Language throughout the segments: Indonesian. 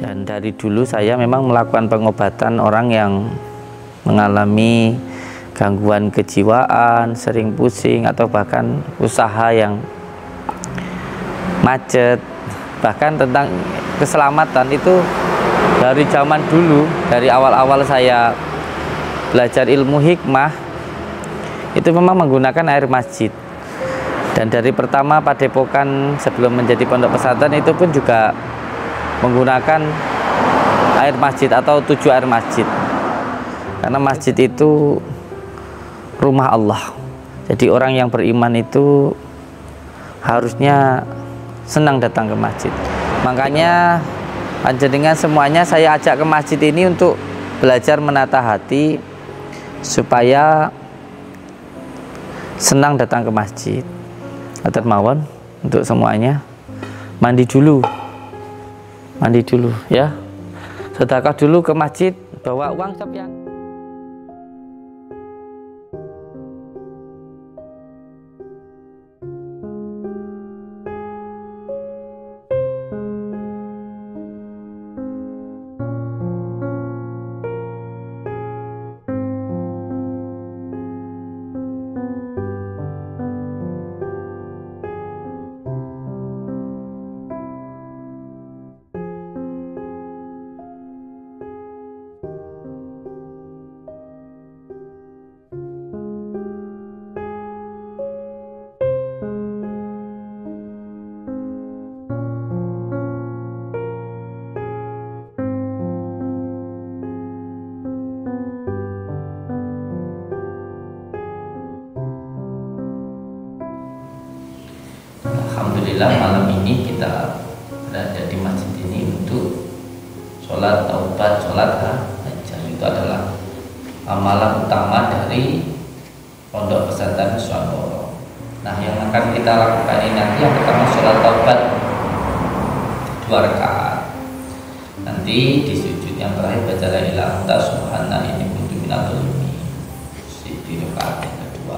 Dan dari dulu saya memang melakukan pengobatan orang yang mengalami gangguan kejiwaan, sering pusing, atau bahkan usaha yang macet. Bahkan tentang keselamatan itu dari zaman dulu, dari awal-awal saya belajar ilmu hikmah, itu memang menggunakan air masjid. Dan dari pertama padepokan sebelum menjadi pondok pesantren itu pun juga menggunakan air masjid atau 7 air masjid. Karena masjid itu rumah Allah. Jadi orang yang beriman itu harusnya senang datang ke masjid. Makanya panjenengan semuanya saya ajak ke masjid ini untuk belajar menata hati supaya senang datang ke masjid. Atur mawon untuk semuanya. Mandi dulu ya. Sedekah dulu ke masjid, bawa uang Sofyan. Alhamdulillah malam ini kita berada di masjid ini untuk sholat taubat, sholat hajat. Itu adalah amalan utama dari pondok pesantren Nuswantoro. Nah, yang akan kita lakukan ini nanti yang pertama sholat taubat 2 rakaat. Nanti di sujud yang terakhir baca la ilaha illa anta subhanaka inni kuntu minadz dzalimin. Di rakaat yang kedua.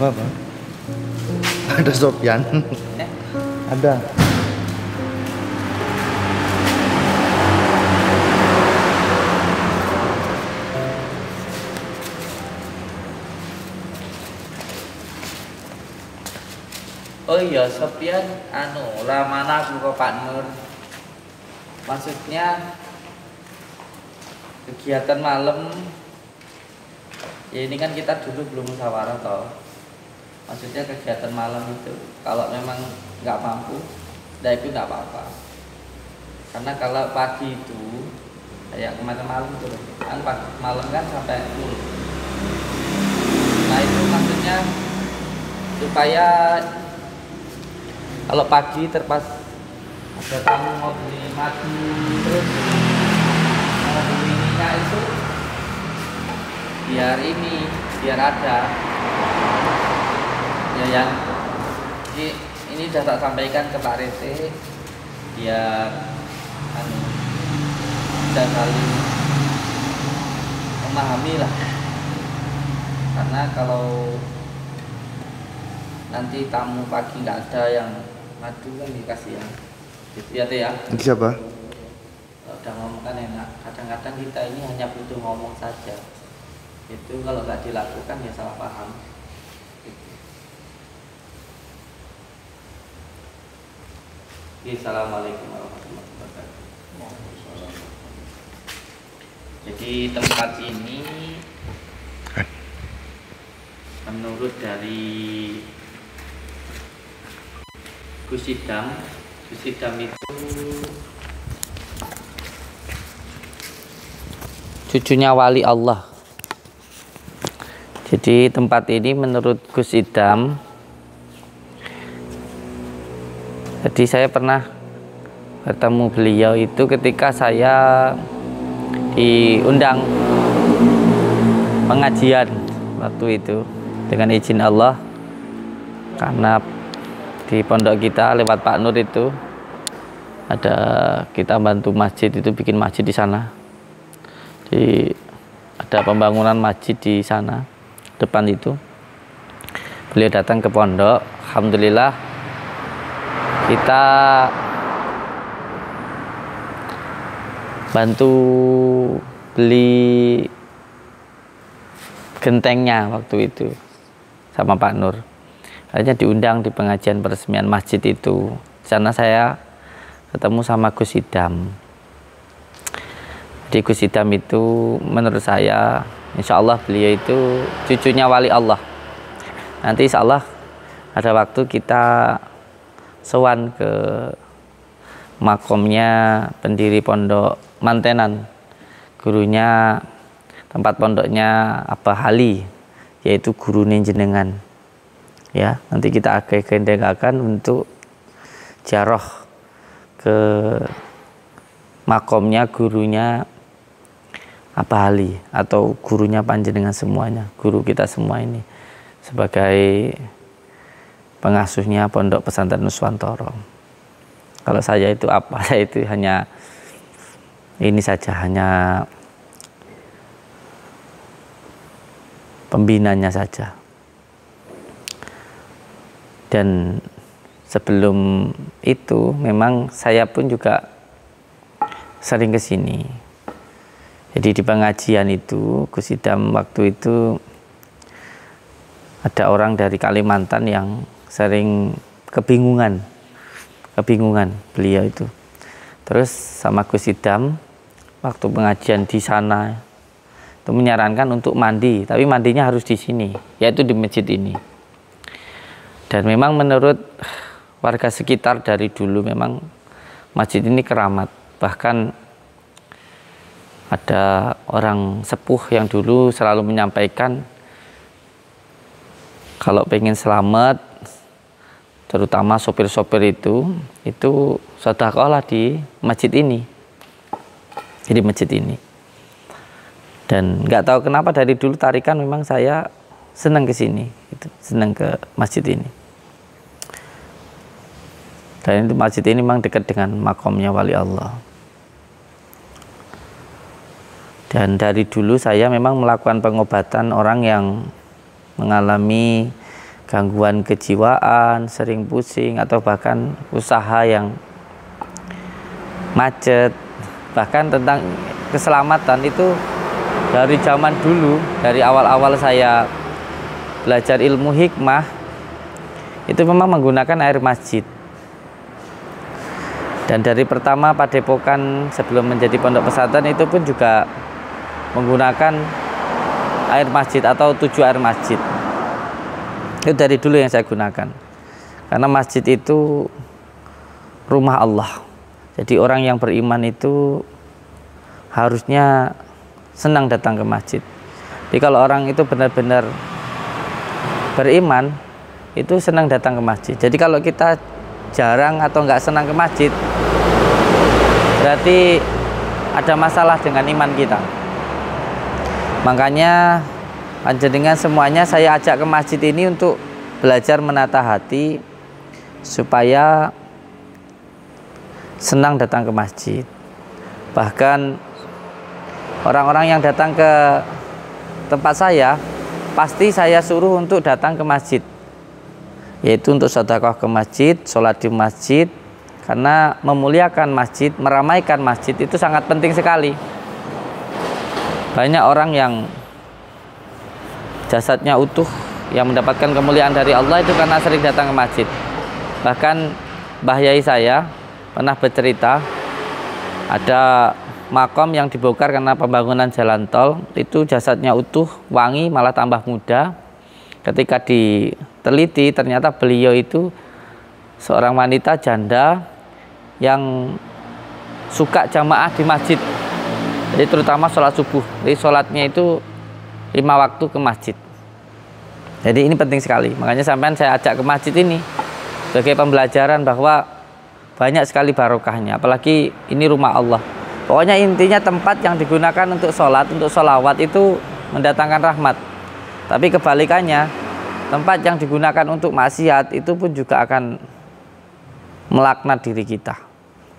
Apa? Ada Sofyan. Ada. Oh iya, Sofyan, lamana aku ke Pak Nur. Maksudnya kegiatan malam. Ya ini kan kita dulu belum musyawarah toh. Maksudnya kegiatan malam itu kalau memang nggak mampu, nah itu nggak apa-apa. Karena kalau pagi itu kayak kemarin malam tuh, kan malam kan sampai full. Nah itu maksudnya supaya kalau pagi terpas ada tamu mau beli madu terus mau beli minyak itu biar ada ya yang ini sudah tak sampaikan ke Pak Rete biar bisa saling memahami lah, karena kalau nanti tamu pagi nggak ada yang madu kan dikasih ya gitu ya Teh ya. Siapa? Kalau udah ngomong kan enak, kadang-kadang kita ini hanya butuh ngomong saja, itu kalau nggak dilakukan ya salah paham gitu. Assalamualaikum warahmatullahi wabarakatuh. Jadi tempat ini menurut dari Gus Idam itu cucunya wali Allah. Jadi tempat ini menurut Gus Idam, jadi saya pernah bertemu beliau itu ketika saya diundang pengajian waktu itu dengan izin Allah, karena di pondok kita lewat Pak Nur itu ada, kita bantu masjid itu, bikin masjid di sana. Jadi ada pembangunan masjid di sana depan itu. Beliau datang ke pondok, alhamdulillah kita bantu beli gentengnya waktu itu sama Pak Nur. Akhirnya diundang di pengajian peresmian masjid itu. Di sana saya ketemu sama Gus Idam. Jadi Gus Idam itu menurut saya, insya Allah beliau itu cucunya wali Allah. Nanti insya Allah ada waktu kita sowan ke makomnya pendiri pondok Mantenan, gurunya tempat pondoknya Abah Hali, yaitu guru jenengan. Ya, nanti kita akan untuk ziarah ke makomnya gurunya Abah Hali atau gurunya panjenengan semuanya, guru kita semua ini sebagai pengasuhnya pondok pesantren Nuswantoro. Kalau saya itu apa? Saya itu hanya ini saja, hanya pembinanya saja. Dan sebelum itu memang saya pun juga sering ke sini. Jadi di pengajian itu Gus Idam waktu itu ada orang dari Kalimantan yang sering kebingungan beliau itu. Terus sama Gus Idam waktu pengajian di sana itu menyarankan untuk mandi, tapi mandinya harus di sini, yaitu di masjid ini. Dan memang menurut warga sekitar dari dulu memang masjid ini keramat. Bahkan ada orang sepuh yang dulu selalu menyampaikan kalau pengen selamat, terutama sopir-sopir itu sedekahlah di masjid ini. Jadi masjid ini. Dan nggak tahu kenapa dari dulu tarikan memang saya senang ke sini, gitu, senang ke masjid ini. Dan itu masjid ini memang dekat dengan makomnya wali Allah. Dan dari dulu saya memang melakukan pengobatan orang yang mengalami gangguan kejiwaan, sering pusing, atau bahkan usaha yang macet. Bahkan tentang keselamatan itu dari zaman dulu, dari awal-awal saya belajar ilmu hikmah, itu memang menggunakan air masjid. Dan dari pertama padepokan sebelum menjadi pondok pesantren itu pun juga menggunakan air masjid atau 7 air masjid. Itu dari dulu yang saya gunakan. Karena masjid itu rumah Allah. Jadi orang yang beriman itu harusnya senang datang ke masjid. Jadi kalau orang itu benar-benar beriman itu senang datang ke masjid. Jadi kalau kita jarang atau nggak senang ke masjid, berarti ada masalah dengan iman kita. Makanya panjenengan semuanya saya ajak ke masjid ini untuk belajar menata hati supaya senang datang ke masjid. Bahkan orang-orang yang datang ke tempat saya pasti saya suruh untuk datang ke masjid, yaitu untuk sedekah ke masjid, sholat di masjid, karena memuliakan masjid, meramaikan masjid itu sangat penting sekali. Banyak orang yang jasadnya utuh yang mendapatkan kemuliaan dari Allah itu karena sering datang ke masjid. Bahkan Mbah Yai saya pernah bercerita, ada makom yang dibongkar karena pembangunan jalan tol, itu jasadnya utuh, wangi, malah tambah muda. Ketika diteliti ternyata beliau itu seorang wanita janda yang suka jamaah di masjid, jadi terutama sholat subuh. Jadi sholatnya itu 5 waktu ke masjid. Jadi ini penting sekali, makanya sampean saya ajak ke masjid ini sebagai pembelajaran bahwa banyak sekali barokahnya, apalagi ini rumah Allah. Pokoknya intinya tempat yang digunakan untuk sholat, untuk sholawat itu mendatangkan rahmat. Tapi kebalikannya, tempat yang digunakan untuk maksiat itu pun juga akan melaknat diri kita.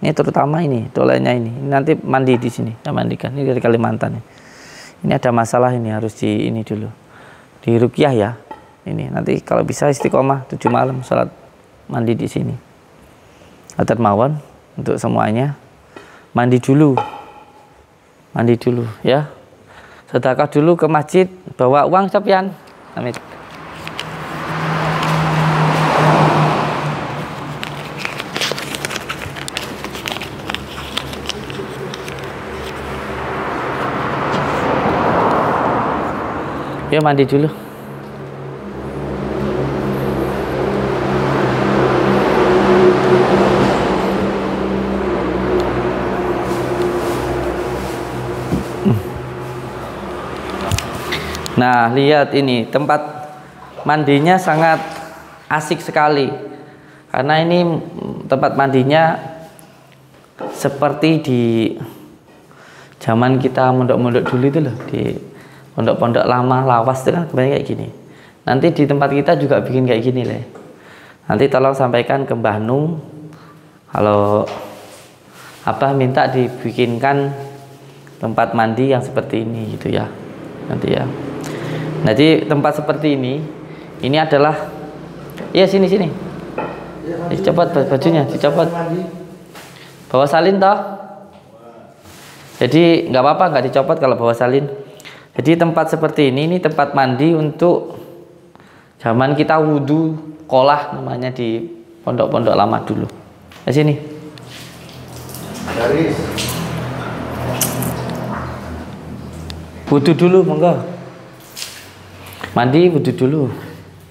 Ini terutama ini, dolenya ini. Nanti mandi di sini, saya mandikan. Ini dari Kalimantan. Ini ada masalah ini, harus di ini dulu. Di ruqyah ya. Ini nanti kalau bisa istiqomah 7 malam sholat mandi di sini. Atur mawon untuk semuanya. Mandi dulu ya, sedekah dulu ke masjid, bawa uang Sopyan. Amin. Ya mandi dulu. Nah, lihat ini tempat mandinya sangat asik sekali, karena ini tempat mandinya seperti di zaman kita mondok-mondok dulu itu loh, di pondok-pondok lama lawas itu kan kebanyakan kayak gini. Nanti di tempat kita juga bikin kayak gini lah. Nanti tolong sampaikan ke Mbah Nung kalau apa minta dibikinkan tempat mandi yang seperti ini gitu ya, nanti ya. Jadi tempat seperti ini adalah, ya sini. Dicopot bajunya, dicopot. Bawa salin toh. Jadi nggak apa-apa nggak dicopot kalau bawa salin. Jadi tempat seperti ini tempat mandi untuk zaman kita wudhu kolah namanya di pondok-pondok lama dulu. Di sini. Wudhu dulu monggo. Mandi wudhu dulu.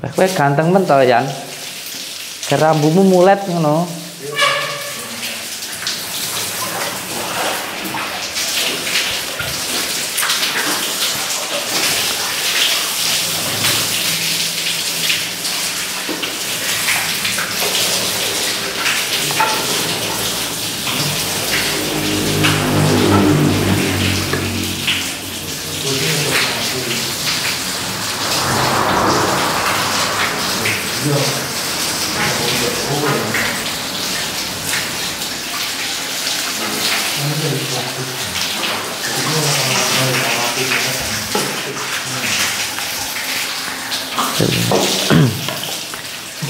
Kowe ganteng men to, Yan. Kerambumu mulet ngono.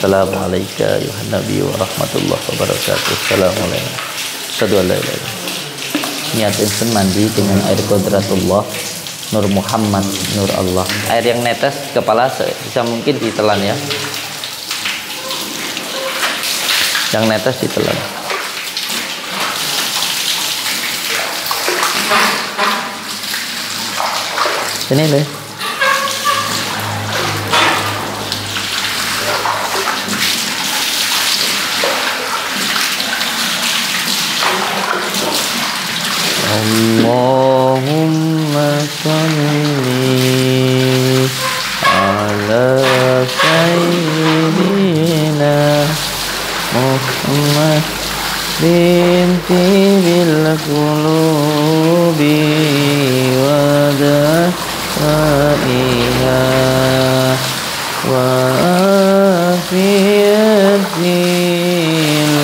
Assalamualaikum warahmatullahi Nabi wa rahmatullahi wabarakatuh. Assalamualaikum. Asyhadu an la ilaha illallah. Niat insun mandi dengan air qudratullah, Nur Muhammad, Nur Allah. Air yang netes kepala bisa mungkin ditelan ya. Yang netes ditelan. Ini deh. Allahumma salli ala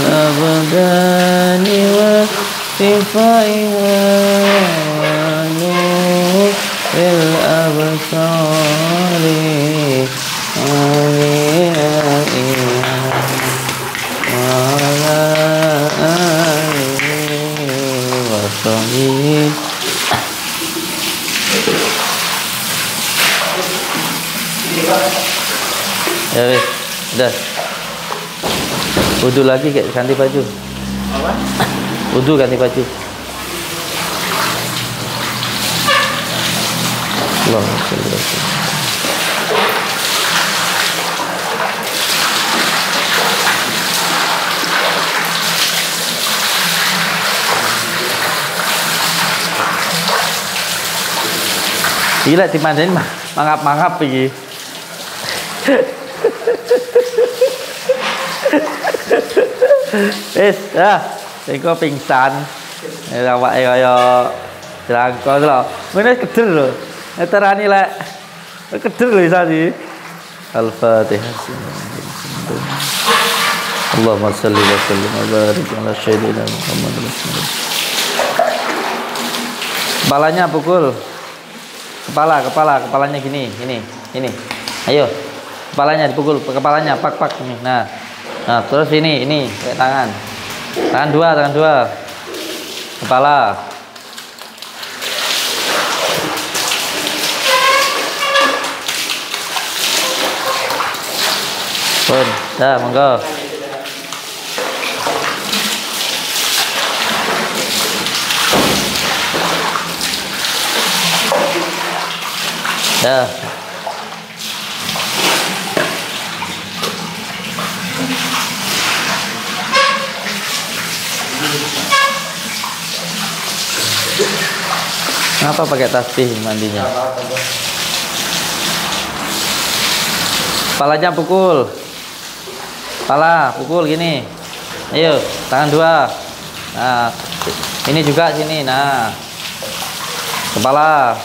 الأبدان وارتفاعها ونور الأبصار وعلى آله وصحبه. Ya wes, udah. Wudu lagi kayak ganti baju. Apa? Wudu ganti baju. Allahumma sholli ala sayyidina. Gila dimandain mangap-mangap iki. Wis, engko pingsan. Awake kaya jangko lho. Ngene keder lho. Ngeterani lek. Keder lho tadi. Al-Fatihah. Allahumma shalli wa sallim wa barik ala sayyidina Muhammad. Kepalanya pukul. Kepalanya gini. Ayo. Kepalanya dipukul, kepalanya pak ini. Nah, terus ini kayak tangan dua, kepala. Pun, dah monggo. Dah. Kenapa pakai tasbih mandinya? Kepalanya pukul. Kepala pukul gini. Ayo, tangan dua. Nah, ini juga sini. Nah, kepala.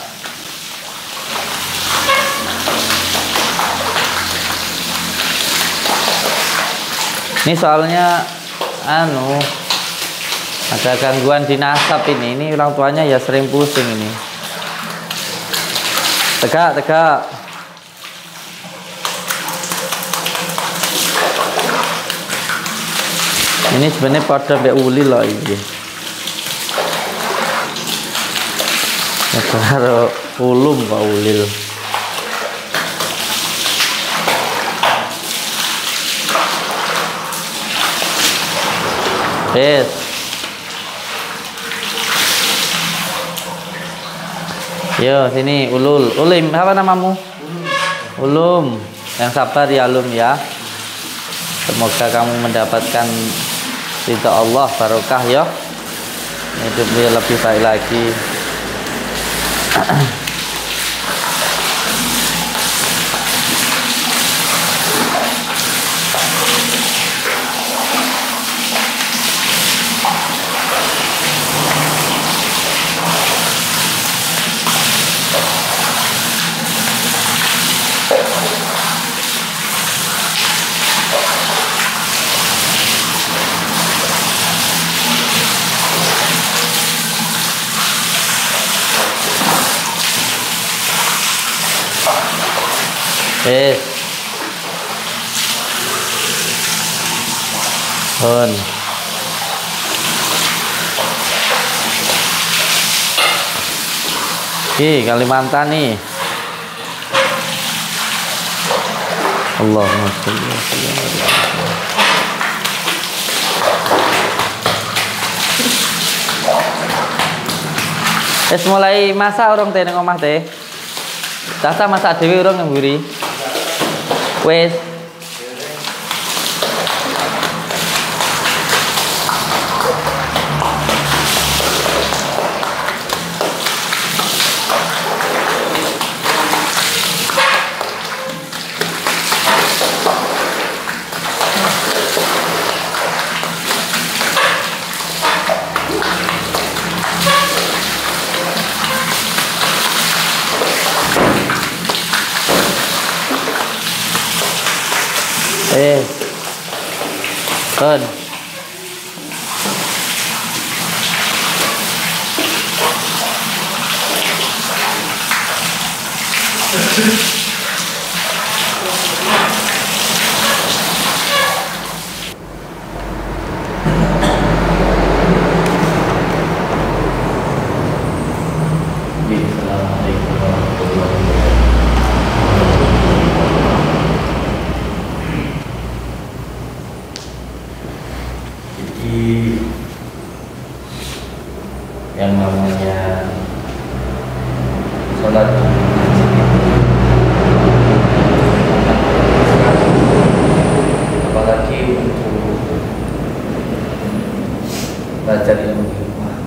Ini soalnya ada gangguan di nasab ini orang tuanya ya sering pusing ini. Tegak. Ini sebenarnya pada mbak ulil loh ini. Karo ulum Pak Ulil. Yes. Yo sini Ulul. Ulim, apa namamu? Ulum. Yang sabar ya Ulum ya. Semoga kamu mendapatkan ridha Allah, barokah ya. Hidupnya lebih baik lagi. Hon. Kalimantan nih. Allahumma sholli wa sallim. Mulai masak orang teh nang omah teh. Tasa masak dhewe urung nang mburi. Wes. Ton. Yang namanya sholat di masjid apalagi untuk belajar ilmu hikmah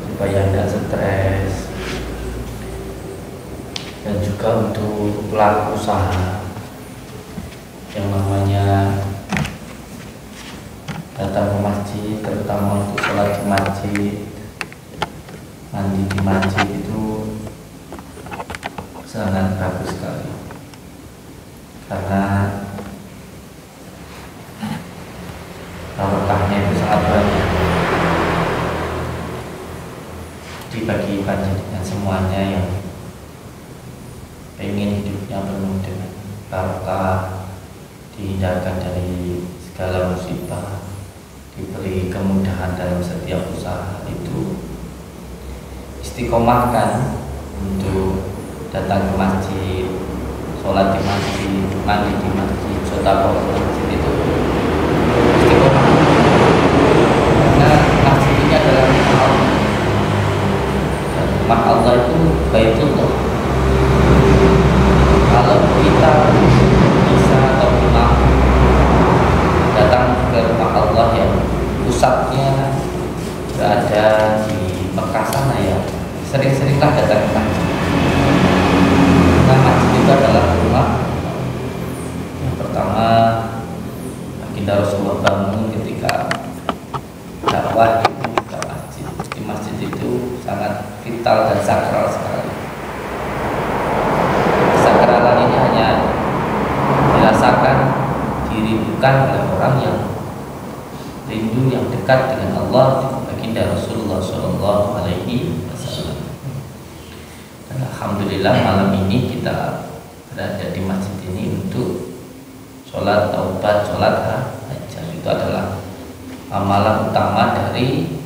supaya tidak stres, dan juga untuk pelaku usaha yang namanya datang ke masjid, terutama untuk sholat di masjid, mandi di masjid itu sangat bagus sekali, karena barokahnya itu sangat banyak dibagi panjenengan semuanya yang ingin hidupnya penuh dengan barokah, dihindarkan dari segala musibah, diberi kemudahan dalam setiap usaha. Itu istiqomahkan untuk datang ke masjid, sholat di masjid, mandi di masjid, sedekah di masjid, itu istiqomah, karena masjid ini adalah rumah Allah, dan rumah Allah itu Baitullah. Kalau kita bisa atau mampu datang ke rumah Allah yang pusatnya berada di Mekah sana, ya sering-seringlah datang ke masjid. Nah, masjid itu adalah rumah yang pertama baginda Rasulullah bangun ketika dakwah itu ke masjid. Di masjid itu sangat vital dan sakral sekali. Kesakralan ini hanya dirasakan, dirindukan oleh orang yang rindu, yang dekat dengan Allah, baginda Rasulullah Shallallahu Alaihi Wasallam. Dan alhamdulillah malam ini kita berada di masjid ini untuk sholat taubat, sholat hajat. Itu adalah amalan utama dari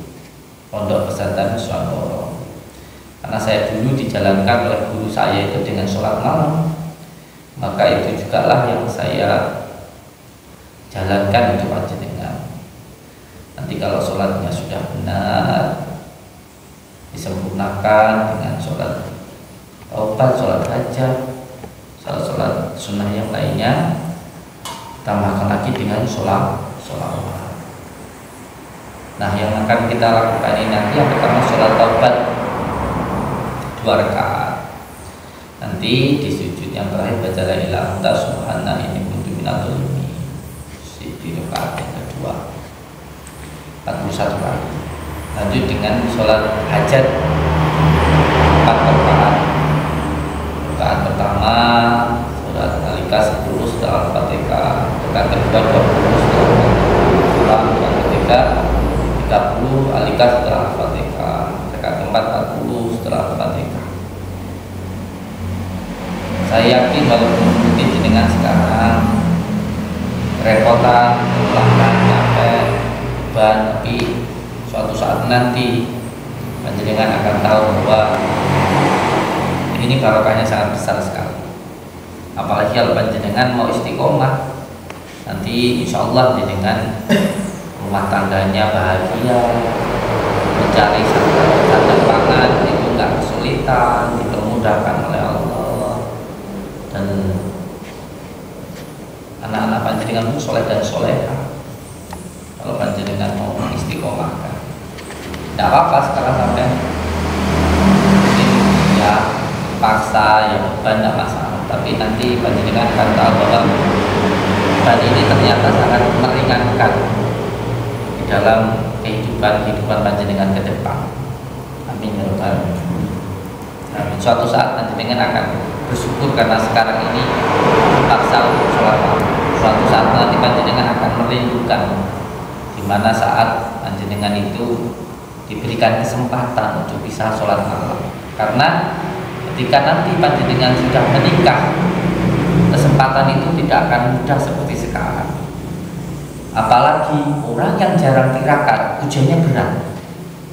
Pondok Pesantren Nuswantoro. Karena saya dulu dijalankan oleh guru saya itu dengan sholat malam, maka itu juga lah yang saya jalankan untuk panjenengan. Nanti kalau sholatnya sudah benar, disempurnakan dengan sholat taubat, sholat hajat, sholat sunnah yang lainnya, tambahkan lagi dengan sholawat. Nah, yang akan kita lakukan ini nanti yang pertama sholat taubat 2 rakaat. Nanti di sujud yang terakhir baca la ilaha illa subhana inni kuntu minadz dzalimin. Di rakaat yang kedua 41 kali. Lanjut dengan sholat hajat 4 rakaat. Rakaat pertama surat Al-Ikhlas 10 setelah Al-Fatihah. Rakaat kedua 20 setelah Al-Fatihah. Rakaat ketiga 30 Al-Ikhlas setelah Al-Fatihah. Rakaat keempat 40 setelah Al-Fatihah. Saya yakin walaupun mungkin dengan sekarang repotan, kelelahan, capek, beban, tapi suatu saat nanti panjenengan akan tahu bahwa ini barokahnya sangat besar sekali. Apalagi kalau panjenengan mau istiqomah, nanti insya Allah dengan rumah tangganya bahagia, mencari sandang pangan itu nggak kesulitan, dipermudahkan oleh Allah, dan anak-anak panjenengan pun soleh dan soleha. Kalau panjenengan mau istiqomahkan, tidak apa-apa sekarang sampai ya paksa, ya beban tidak masalah. Tapi nanti panjenengan akan tahu bahwa beban ini ternyata sangat meringankan di dalam kehidupan panjenengan ke depan. Amin ya rabbal alamin. Suatu saat panjenengan akan bersyukur karena sekarang ini terpaksa untuk sholat malam. Suatu saat panjenengan akan merindukan di mana saat panjenengan itu diberikan kesempatan untuk bisa sholat malam. Karena ketika nanti panjenengan sudah menikah, kesempatan itu tidak akan mudah seperti sekarang. Apalagi orang yang jarang tirakat, ujiannya berat,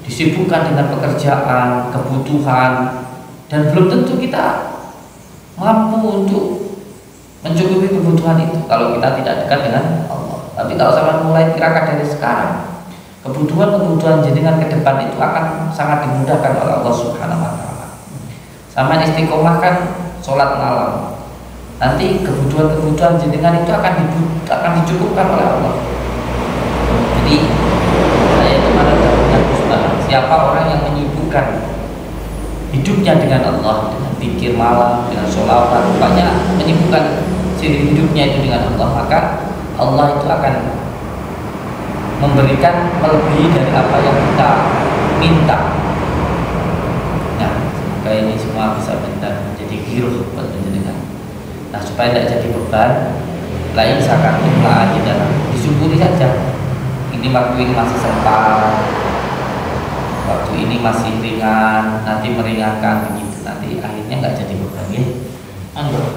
disibukkan dengan pekerjaan, kebutuhan, dan belum tentu kita mampu untuk mencukupi kebutuhan itu kalau kita tidak dekat dengan Allah. Tapi kalau sama mulai tirakat dari sekarang, kebutuhan jenengan ke depan itu akan sangat dimudahkan oleh Allah Subhanahu wa taala. Sama istiqomah kan sholat malam. Nanti kebutuhan jenengan itu akan dicukupkan oleh Allah. Jadi saya itu siapa orang yang menyibukkan hidupnya dengan Allah, dengan pikir malam, dengan sholawat, banyak menyibukkan hidupnya itu dengan Allah, maka Allah itu akan memberikan melebihi dari apa yang kita minta. Nah, semoga ini semua bisa menjadi giroh buat penjenengan. Nah, supaya tidak jadi beban, lain sakatim lah di dalam disyukuri saja. Ini waktu ini masih sempat, waktu ini masih ringan, nanti meringankan begitu. Nanti akhirnya nggak jadi beban ya. Allah.